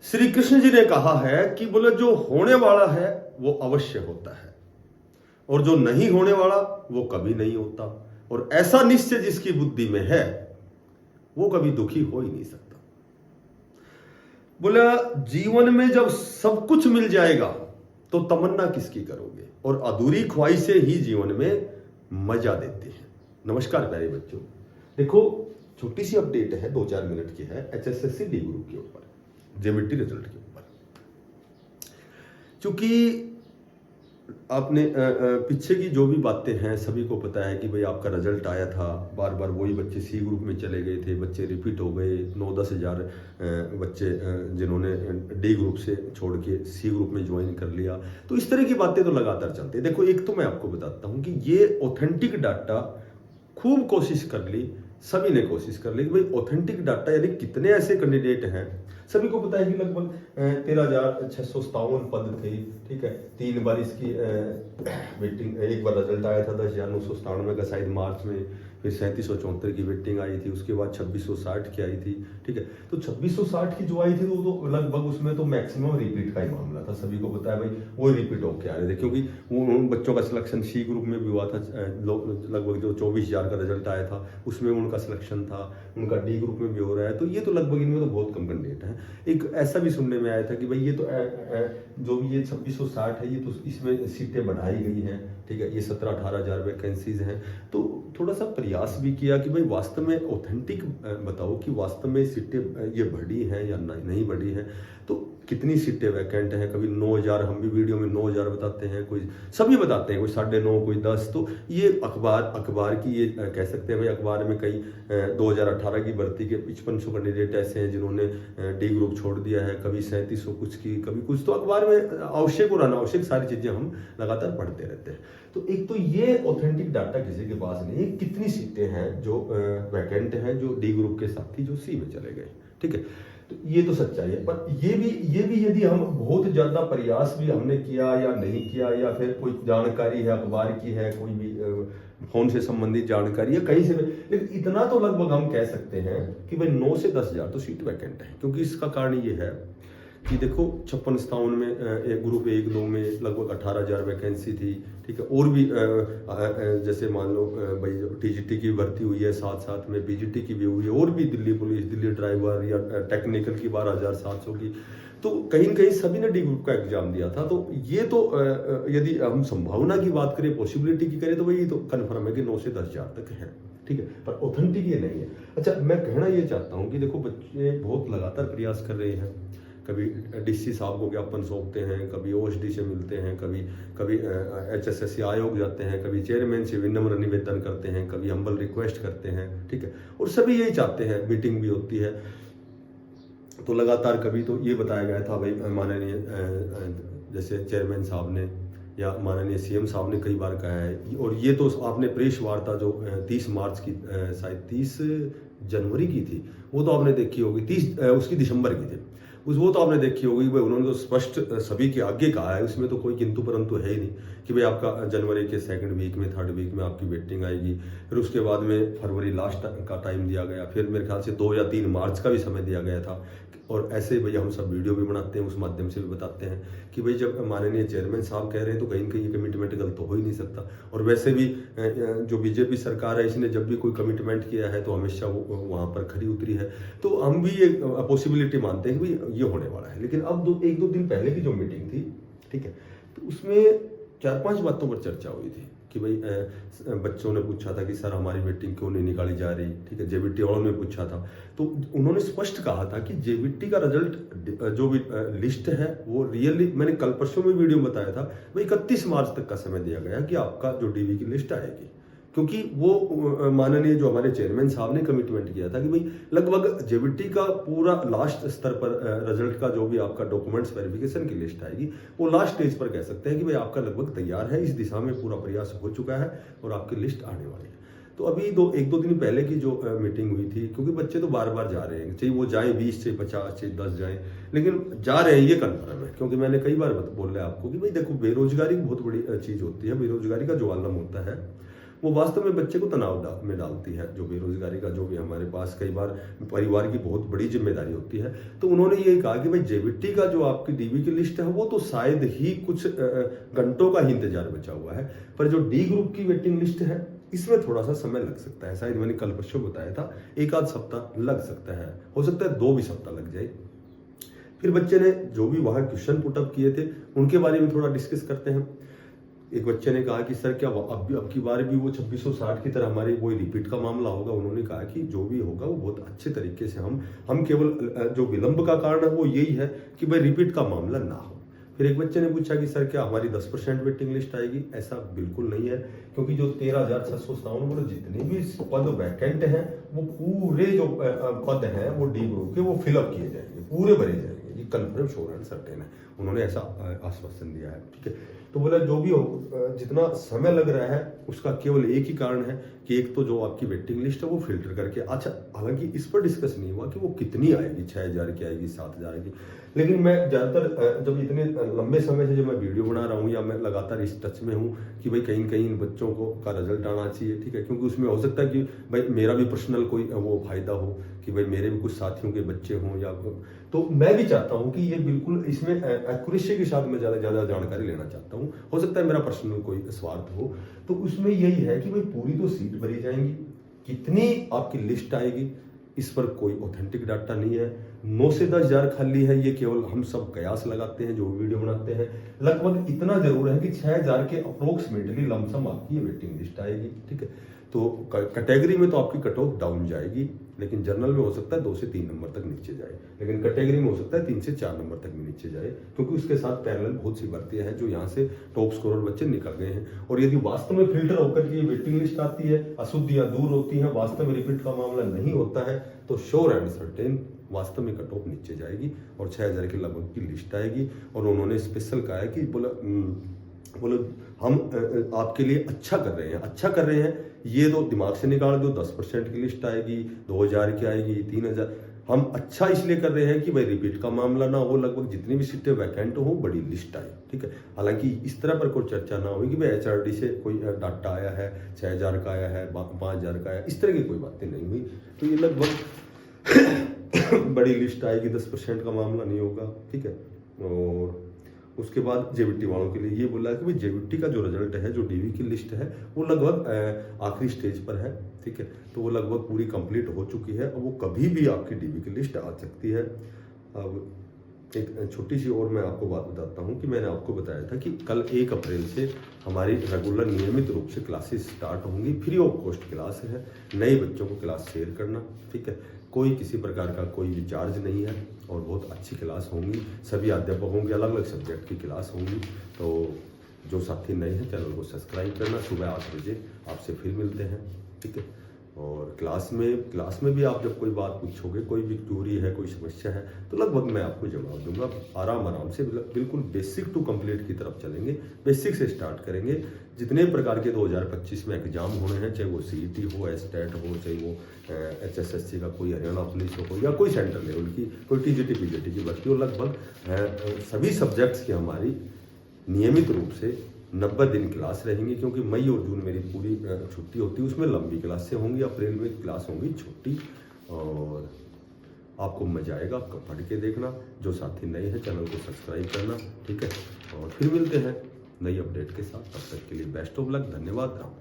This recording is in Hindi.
श्री कृष्ण जी ने कहा है कि बोले जो होने वाला है वो अवश्य होता है और जो नहीं होने वाला वो कभी नहीं होता, और ऐसा निश्चय जिसकी बुद्धि में है वो कभी दुखी हो ही नहीं सकता। बोला जीवन में जब सब कुछ मिल जाएगा तो तमन्ना किसकी करोगे, और अधूरी ख्वाहिशें ही जीवन में मजा देती हैं। नमस्कार प्यारे बच्चों, देखो छोटी सी अपडेट है, 2-4 मिनट की है, एचएसएससी डी ग्रुप के ऊपर, ज्योमेट्री रिजल्ट के ऊपर। क्योंकि आपने पीछे की जो भी बातें हैं सभी को पता है कि भाई आपका रिजल्ट आया था, बार बार वही बच्चे सी ग्रुप में चले गए थे, बच्चे रिपीट हो गए, 9-10 हज़ार बच्चे जिन्होंने डी ग्रुप से छोड़ के सी ग्रुप में ज्वाइन कर लिया। तो इस तरह की बातें तो लगातार चलती है। देखो एक तो मैं आपको बताता हूँ कि ये ऑथेंटिक डाटा खूब कोशिश कर ली, सभी ने कोशिश कर ली कि भाई ऑथेंटिक डाटा यानी कितने ऐसे कैंडिडेट हैं। सभी को पता है कि लगभग 13,657 पद थे, ठीक है। 3 बार इसकी वेटिंग, एक बार रिजल्ट आया था 10,997 का शायद मार्च में, फिर 3774 की वेटिंग आई थी, उसके बाद 2660 की आई थी, ठीक है। तो 2660 की जो आई थी तो लगभग उसमें तो मैक्सिमम रिपीट का ही मामला था, सभी को पता है भाई वो रिपीट होके आ रहे थे, क्योंकि उन बच्चों का सिलेक्शन सी ग्रुप में भी हुआ था। लगभग जो 24,000 का रिजल्ट आया था उसमें उनका सिलेक्शन था, उनका डी ग्रुप में भी हो रहा है। तो ये तो लगभग इनमें तो बहुत कम कैंडिडेट है। एक ऐसा भी सुनने में आया था कि भाई ये तो जो भी ये 2660 है ये तो इसमें सीटें बढ़ाई गई हैं, ठीक है, ये 17-18 हज़ार वैकेंसीज हैं। तो थोड़ा सा प्रयास भी किया कि भाई वास्तव में ऑथेंटिक बताओ कि वास्तव में सीटें ये बढ़ी हैं या नहीं बढ़ी हैं, तो कितनी सीटें वैकेंट हैं। कभी 9,000, हम भी वीडियो में 9,000 बताते हैं, कोई सभी बताते हैं, कोई 9.5, कोई 10। तो ये अखबार की ये कह सकते हैं भाई अखबार में कई 2018 की भर्ती के 5500 कैंडिडेट ऐसे हैं जिन्होंने डी ग्रुप छोड़ दिया है, कभी 3700 कुछ की, कभी कुछ। तो अखबार में आवश्यक और अनावश्यक सारी चीजें हम लगातार पढ़ते रहते हैं। तो एक तो ये ऑथेंटिक डाटा किसी के पास नहीं है, कितनी सीटें हैं जो वैकेंट हैं जो डी ग्रुप के साथी जो सी में चले गए, ठीक है। तो ये तो सच्चाई है। पर ये भी यदि हम बहुत ज्यादा प्रयास भी हमने किया या नहीं किया, या फिर कोई जानकारी है अखबार की है, कोई भी फोन से संबंधित जानकारी है कहीं से भी, लेकिन इतना तो लगभग हम कह सकते हैं कि भाई 9 से 10 हज़ार तो सीट वैकेंट है। क्योंकि इसका कारण ये है कि देखो 56-57 में एक ग्रुप 1-2 में लगभग 18,000 वैकेंसी थी, ठीक है। और भी जैसे मान लो भाई जो टीजीटी की भर्ती हुई है, साथ साथ में पीजीटी की भी हुई है, और भी दिल्ली पुलिस, दिल्ली ड्राइवर या टेक्निकल की 12,700 की। तो कहीं न कहीं सभी ने डी ग्रुप का एग्जाम दिया था। तो ये तो यदि हम संभावना की बात करें, पॉसिबिलिटी की करें, तो भाई ये तो कन्फर्म है कि 9 से 10 हज़ार तक है, ठीक है। पर ऑथेंटिक ये नहीं है। अच्छा, मैं कहना ये चाहता हूँ कि देखो बच्चे बहुत लगातार प्रयास कर रहे हैं, कभी डीसी साहब को ज्ञापन सौंपते हैं, कभी ओएसडी से मिलते हैं, कभी एचएसएससी आयोग जाते हैं, कभी चेयरमैन से विनम्र निवेदन करते हैं, कभी हम्बल रिक्वेस्ट करते हैं, ठीक है। और सभी यही चाहते हैं, मीटिंग भी होती है। तो लगातार कभी तो ये बताया गया था भाई माननीय जैसे चेयरमैन साहब ने या माननीय सीएम साहब ने कई बार कहा है, और ये तो आपने प्रेस वार्ता जो 30 मार्च की शायद 30 जनवरी की थी, वो तो आपने देखी होगी, 30 उसकी दिसंबर की थी, वो तो आपने देखी होगी भाई। उन्होंने तो स्पष्ट सभी के आगे कहा है, उसमें तो कोई किंतु परंतु है ही नहीं, कि भाई आपका जनवरी के 2nd वीक में 3rd वीक में आपकी वेटिंग आएगी। फिर उसके बाद में फरवरी लास्ट का टाइम दिया गया, फिर मेरे ख्याल से 2 या 3 मार्च का भी समय दिया गया था। और ऐसे भैया हम सब वीडियो भी बनाते हैं, उस माध्यम से भी बताते हैं कि भाई जब माननीय चेयरमैन साहब कह रहे हैं तो कहीं न कहीं ये कमिटमेंट गलत तो हो ही नहीं सकता। और वैसे भी जो बीजेपी सरकार है इसने जब भी कोई कमिटमेंट किया है तो हमेशा वो वहाँ पर खरी उतरी है। तो हम भी ये पॉसिबिलिटी मानते हैं कि भाई ये होने वाला है। लेकिन अब 1-2 दिन पहले की जो मीटिंग थी, ठीक है, तो उसमें 4-5 बातों पर चर्चा हुई थी कि भाई बच्चों ने पूछा था कि सर हमारी वेटिंग क्यों नहीं निकाली जा रही, ठीक है। जेबीटी वालों ने पूछा था, तो उन्होंने स्पष्ट कहा था कि जेबीटी का रिजल्ट जो भी लिस्ट है वो रियली, मैंने कल परसों में वीडियो में बताया था भाई 31 मार्च तक का समय दिया गया कि आपका जो डीवी की लिस्ट आएगी। क्योंकि वो माननीय जो हमारे चेयरमैन साहब ने कमिटमेंट किया था कि भाई लगभग जेबीटी का पूरा लास्ट स्तर पर रिजल्ट का जो भी आपका डॉक्यूमेंट्स वेरिफिकेशन की लिस्ट आएगी वो लास्ट स्टेज पर कह सकते हैं कि भाई आपका लगभग तैयार है, इस दिशा में पूरा प्रयास हो चुका है और आपकी लिस्ट आने वाली है। तो अभी 1-2 दिन पहले की जो मीटिंग हुई थी, क्योंकि बच्चे तो बार बार जा रहे हैं, चाहे वो जाएं 20 से 50 से 10 जाएं, लेकिन जा रहे हैं ये कन्फर्म है। क्योंकि मैंने कई बार बोल रहा है आपको कि भाई देखो बेरोजगारी बहुत बड़ी चीज होती है, बेरोजगारी का जो आलम होता है वो वास्तव में बच्चे को तनाव में डालती है। जो बेरोजगारी का जो भी हमारे पास कई बार परिवार की बहुत बड़ी जिम्मेदारी होती है, तो उन्होंने ये कहा कि भाई जेबीटी का जो आपकी डीबी की लिस्ट है वो तो शायद ही कुछ घंटों का ही इंतजार बचा हुआ है, पर जो डी ग्रुप की वेटिंग लिस्ट है इसमें थोड़ा सा समय लग सकता है। शायद मैंने कल परसों बताया था, एक आध सप्ताह लग सकता है, हो सकता है 2 भी सप्ताह लग जाए। फिर बच्चे ने जो भी वहां क्वेश्चन पुटअप किए थे उनके बारे में थोड़ा डिस्कस करते हैं। एक बच्चे ने कहा कि सर क्या अब की बार भी वो 2660 की तरह हमारे वो रिपीट का मामला होगा। उन्होंने कहा कि जो भी होगा वो बहुत अच्छे तरीके से हम केवल जो विलंब का कारण है वो यही है कि भाई रिपीट का मामला ना हो। फिर एक बच्चे ने पूछा कि सर क्या हमारी 10% वेटिंग लिस्ट आएगी? ऐसा बिल्कुल नहीं है, क्योंकि जो 13,657 मतलब जितने भी पद वैकेंट हैं वो पूरे जो पद हैं वो डी ग्रुप के वो फिलअप किए जाएंगे, पूरे भरे जाएंगे, ये कन्फर्म श्योर एंड सर्टेन है। उन्होंने ऐसा आश्वासन दिया है। ठीक है, तो बोला जो भी हो जितना समय लग रहा है उसका केवल एक ही कारण है कि एक तो जो आपकी वेटिंग लिस्ट है वो फिल्टर करके, अच्छा हालांकि इस पर डिस्कस नहीं हुआ कि वो कितनी आएगी, 6,000 की आएगी, 7,000 की। लेकिन मैं ज़्यादातर जब इतने लंबे समय से जब मैं वीडियो बना रहा हूँ या मैं लगातार इस टच में हूँ कि भाई कहीं कहीं इन बच्चों का रिजल्ट आना चाहिए। ठीक है, क्योंकि उसमें हो सकता है कि भाई मेरा भी पर्सनल कोई वो फायदा हो कि भाई मेरे भी कुछ साथियों के बच्चे हों, या तो मैं भी चाहता हूं कि ये बिल्कुल इसमें एक्यूरेसी के साथ मैं ज़्यादा जानकारी लेना चाहता हूं। हो सकता है मेरा पर्सनल कोई स्वार्थ हो, तो उसमें यही है कि भाई पूरी तो सीट भरी जाएंगी, कितनी आपकी लिस्ट आएगी इस पर कोई ऑथेंटिक डाटा नहीं है। 9 से 10 हजार खाली है, ये केवल हम सब कयास लगाते हैं जो वीडियो बनाते हैं। लगभग इतना जरूर है कि 6,000 के अप्रोक्सीमेटली लमसम आपकी वेटिंग लिस्ट आएगी। ठीक है, तो कैटेगरी में तो आपकी कट ऑफ डाउन जाएगी, लेकिन जनरल में हो सकता है 2 से 3 नंबर तक नीचे जाए, लेकिन कैटेगरी में हो सकता है 3 से 4 नंबर तक भी नीचे जाए, क्योंकि उसके साथ पैरेलल बहुत सी भर्तियां हैं जो यहाँ से टॉप स्कोरर बच्चे निकल गए हैं। और यदि वास्तव में फिल्टर होकर के वेटिंग लिस्ट आती है, अशुद्धियां दूर होती हैं, वास्तव में रिपीट का मामला नहीं होता है, तो श्योर एंड सर्टेन वास्तव में कट ऑफ नीचे जाएगी और 6,000 के लगभग की लिस्ट आएगी। और उन्होंने स्पेशल कहा है कि बोलो हम आपके लिए अच्छा कर रहे हैं, ये तो दिमाग से निकाल दो, 10% की लिस्ट आएगी, 2,000 की आएगी, 3,000। हम अच्छा इसलिए कर रहे हैं कि भाई रिपीट का मामला ना हो, लगभग जितनी भी सीटें वैकेंट हो बड़ी लिस्ट आए। ठीक है, हालांकि इस तरह पर कोई चर्चा ना होगी कि भाई HRD से कोई डाटा आया है, 6,000 का आया है, 5,000 का आया, इस तरह की कोई बातें नहीं हुई। तो ये लगभग बड़ी लिस्ट आएगी, 10% का मामला नहीं होगा। ठीक है, और उसके बाद जेबीटी वालों के लिए ये बोला कि भाई जेबीटी का जो रिजल्ट है, जो डीवी की लिस्ट है, वो लगभग आखिरी स्टेज पर है। ठीक है, तो वो लगभग पूरी कंप्लीट हो चुकी है और वो कभी भी आपकी डीवी की लिस्ट आ सकती है। अब एक छोटी सी और मैं आपको बात बताता हूँ कि मैंने आपको बताया था कि कल 1 अप्रैल से हमारी रेगुलर नियमित रूप से क्लासेस स्टार्ट होंगी। फ्री ऑफ कॉस्ट क्लास है, नए बच्चों को क्लास शेयर करना। ठीक है, कोई किसी प्रकार का कोई भी चार्ज नहीं है और बहुत अच्छी क्लास होंगी। सभी अध्यापकों की अलग अलग सब्जेक्ट की क्लास होंगी। तो जो साथी नए हैं चैनल को सब्सक्राइब करना। सुबह 8 बजे आपसे फिर मिलते हैं। ठीक है, और क्लास में भी आप जब कोई बात पूछोगे, कोई भी क्यूरी है, कोई समस्या है, तो लगभग मैं आपको जवाब दूंगा। आराम से बिल्कुल बेसिक टू कंप्लीट की तरफ चलेंगे, बेसिक से स्टार्ट करेंगे। जितने प्रकार के 2025 में एग्जाम होने हैं, चाहे वो CET हो, STAT हो, चाहे वो HSSC का कोई हरियाणा पुलिस हो या कोई सेंट्रल लेवल की कोई TGT PGT की भर्ती हो, लगभग सभी सब्जेक्ट्स की हमारी नियमित रूप से 90 दिन क्लास रहेंगी। क्योंकि मई और जून मेरी पूरी छुट्टी होती है, उसमें लंबी क्लासें होंगी, अप्रैल में क्लास होंगी छोटी, और आपको मजा आएगा। आपका पढ़ के देखना। जो साथी नए हैं चैनल को सब्सक्राइब करना। ठीक है, और फिर मिलते हैं नई अपडेट के साथ। तब तक के लिए बेस्ट ऑफ लक, धन्यवाद, राम।